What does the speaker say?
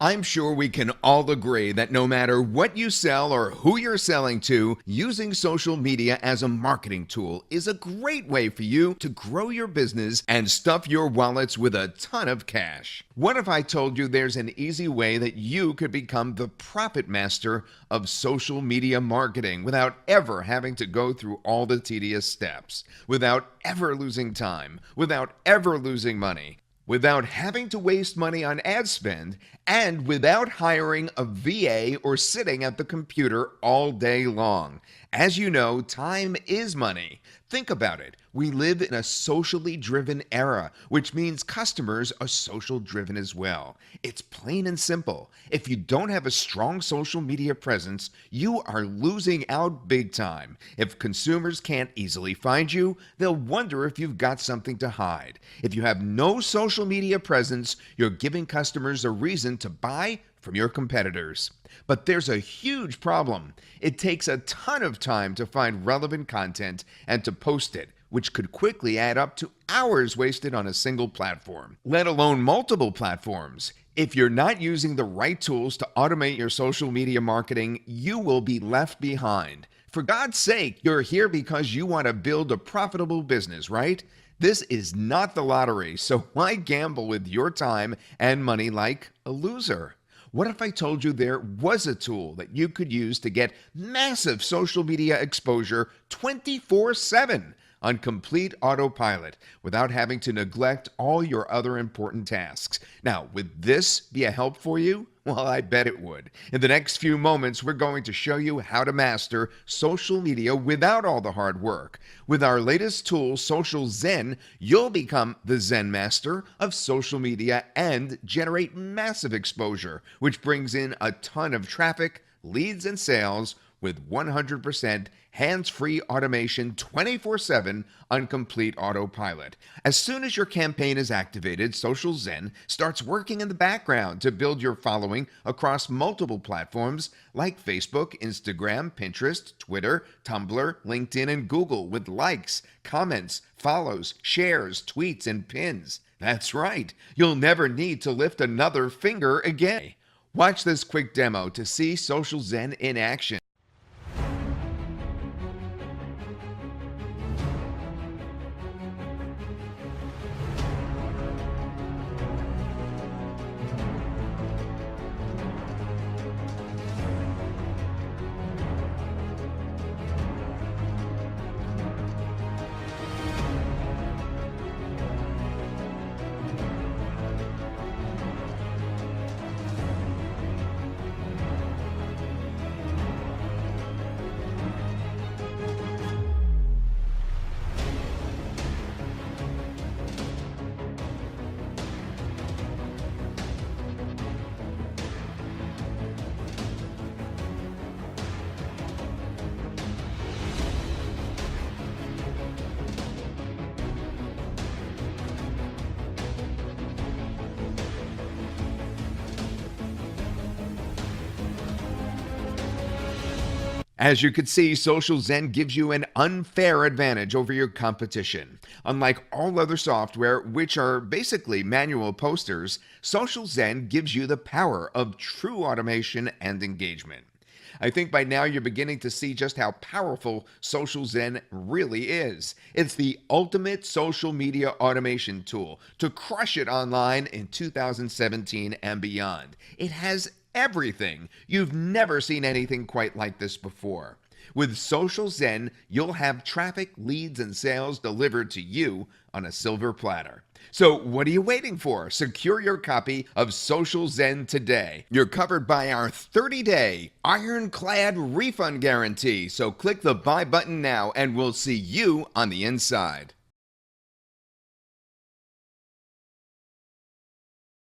I'm sure we can all agree that no matter what you sell or who you're selling to, using social media as a marketing tool is a great way for you to grow your business and stuff your wallets with a ton of cash. What if I told you there's an easy way that you could become the profit master of social media marketing without ever having to go through all the tedious steps, without ever losing time, without ever losing money, without having to waste money on ad spend, and without hiring a VA or sitting at the computer all day long? As you know, time is money. Think about it. We live in a socially driven era, which means customers are social driven as well. It's plain and simple. If you don't have a strong social media presence, you are losing out big time. If consumers can't easily find you, they'll wonder if you've got something to hide. If you have no social media presence, you're giving customers a reason to buy from your competitors. But there's a huge problem. It takes a ton of time to find relevant content and to post it, which could quickly add up to hours wasted on a single platform, let alone multiple platforms. If you're not using the right tools to automate your social media marketing, you will be left behind. For God's sake, you're here because you want to build a profitable business, right? This is not the lottery, so why gamble with your time and money like a loser? What if I told you there was a tool that you could use to get massive social media exposure 24/7 on complete autopilot without having to neglect all your other important tasks? Now, would this be a help for you? Well, I bet it would. In the next few moments, we're going to show you how to master social media without all the hard work. With our latest tool, Social Zen, you'll become the Zen master of social media and generate massive exposure, which brings in a ton of traffic, leads, and sales with 100% hands-free automation 24/7 on complete autopilot. As soon as your campaign is activated, Social Zen starts working in the background to build your following across multiple platforms like Facebook, Instagram, Pinterest, Twitter, Tumblr, LinkedIn, and Google with likes, comments, follows, shares, tweets, and pins. That's right. You'll never need to lift another finger again. Watch this quick demo to see Social Zen in action. As you can see, Social Zen gives you an unfair advantage over your competition. Unlike all other software, which are basically manual posters, Social Zen gives you the power of true automation and engagement. I think by now you're beginning to see just how powerful Social Zen really is. It's the ultimate social media automation tool to crush it online in 2017 and beyond. It has everything. You've never seen anything quite like this before. With Social Zen, you'll have traffic, leads, and sales delivered to you on a silver platter. So what are you waiting for? Secure your copy of Social Zen today. You're covered by our 30-day ironclad refund guarantee. So click the buy button now and we'll see you on the inside.